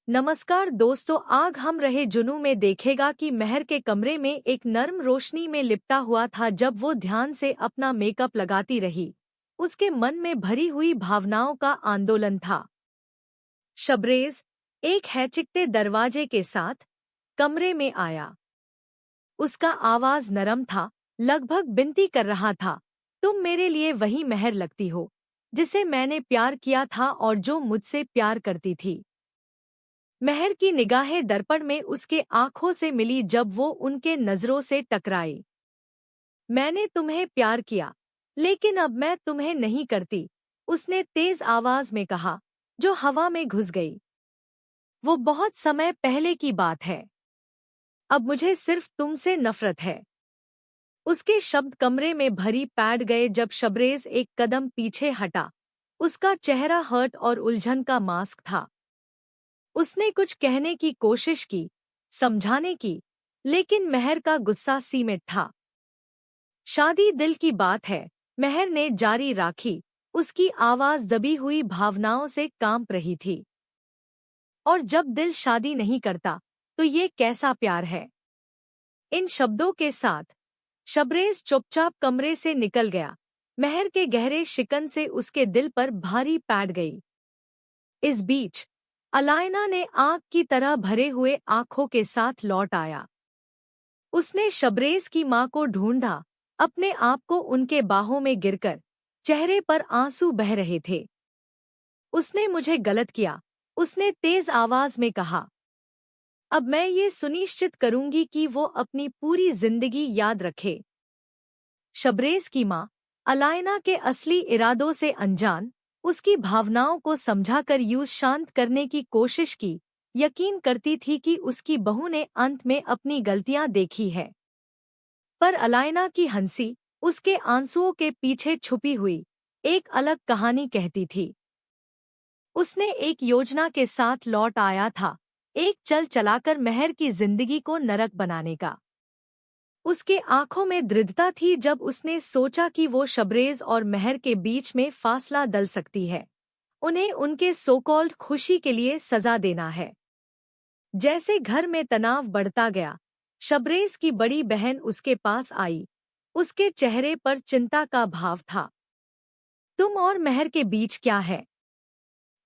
नमस्कार दोस्तों, आग हम रहे जुनू में देखेगा कि महर के कमरे में एक नर्म रोशनी में लिपटा हुआ था। जब वो ध्यान से अपना मेकअप लगाती रही, उसके मन में भरी हुई भावनाओं का आंदोलन था। शबरेज एक हैचिकते दरवाजे के साथ कमरे में आया। उसका आवाज नरम था, लगभग विनती कर रहा था, तुम मेरे लिए वही महर लगती हो जिसे मैंने प्यार किया था और जो मुझसे प्यार करती थी। महर की निगाहें दर्पण में उसके आंखों से मिली जब वो उनके नजरों से टकराई। मैंने तुम्हें प्यार किया, लेकिन अब मैं तुम्हें नहीं करती, उसने तेज आवाज में कहा, जो हवा में घुस गई। वो बहुत समय पहले की बात है। अब मुझे सिर्फ तुमसे नफरत है। उसके शब्द कमरे में भरी पैड गए जब शबरेज एक कदम पीछे हटा। उसका चेहरा हर्ट और उलझन का मास्क था। उसने कुछ कहने की कोशिश की, समझाने की, लेकिन महर का गुस्सा सीमित था। शादी दिल की बात है, महर ने जारी राखी, उसकी आवाज दबी हुई भावनाओं से कांप रही थी। और जब दिल शादी नहीं करता, तो ये कैसा प्यार है? इन शब्दों के साथ शबरेज चुपचाप कमरे से निकल गया। महर के गहरे शिकन से उसके दिल पर भारी पैड गई। इस बीच अलायना ने आग की तरह भरे हुए आंखों के साथ लौट आया। उसने शबरेज की मां को ढूंढा, अपने आप को उनके बाहों में गिरकर, चेहरे पर आंसू बह रहे थे। उसने मुझे गलत किया, उसने तेज आवाज में कहा। अब मैं ये सुनिश्चित करूंगी कि वो अपनी पूरी जिंदगी याद रखे। शबरेज की मां, अलायना के असली इरादों से अनजान, उसकी भावनाओं को समझाकर यूं शांत करने की कोशिश की, यकीन करती थी कि उसकी बहू ने अंत में अपनी गलतियां देखी है। पर अलायना की हंसी, उसके आंसुओं के पीछे छुपी हुई एक अलग कहानी कहती थी। उसने एक योजना के साथ लौट आया था, एक चल चलाकर महर की जिंदगी को नरक बनाने का। उसके आंखों में दृढ़ता थी जब उसने सोचा कि वो शबरेज और महर के बीच में फासला डल सकती है। उन्हें उनके सोकॉल्ड खुशी के लिए सजा देना है। जैसे घर में तनाव बढ़ता गया, शबरेज की बड़ी बहन उसके पास आई। उसके चेहरे पर चिंता का भाव था। तुम और महर के बीच क्या है?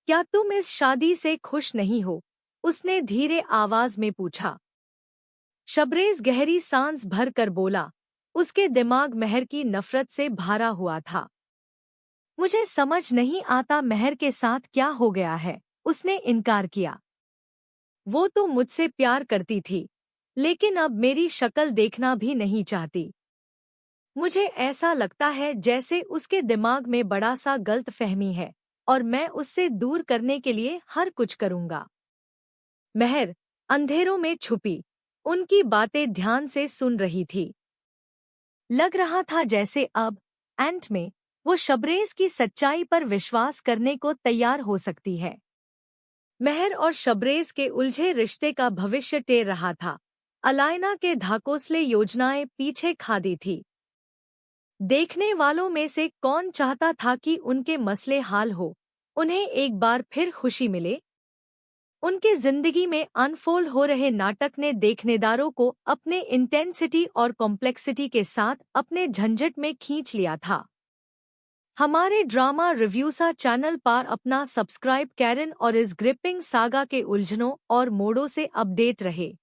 क्या तुम इस शादी से खुश नहीं हो? उसने धीरे आवाज में पूछा। शबरेज गहरी सांस भर कर बोला। उसके दिमाग महर की नफरत से भरा हुआ था। मुझे समझ नहीं आता महर के साथ क्या हो गया है, उसने इनकार किया। वो तो मुझसे प्यार करती थी, लेकिन अब मेरी शक्ल देखना भी नहीं चाहती। मुझे ऐसा लगता है जैसे उसके दिमाग में बड़ा सा गलतफहमी है, और मैं उससे दूर करने के लिए हर कुछ करूंगा। महर अंधेरों में छुपी, उनकी बातें ध्यान से सुन रही थी। लग रहा था जैसे अब एंट में वो शबरेज की सच्चाई पर विश्वास करने को तैयार हो सकती है। महर और शबरेज के उलझे रिश्ते का भविष्य टेर रहा था। अलायना के धाकोसले योजनाएं पीछे खा दी थी। देखने वालों में से कौन चाहता था कि उनके मसले हाल हो, उन्हें एक बार फिर खुशी मिले? उनके जिंदगी में अनफोल्ड हो रहे नाटक ने देखनेदारों को अपने इंटेंसिटी और कॉम्प्लेक्सिटी के साथ अपने झंझट में खींच लिया था। हमारे ड्रामा रिव्यूसा चैनल पर अपना सब्सक्राइब कैरन और इस ग्रिपिंग सागा के उलझनों और मोड़ों से अपडेट रहे।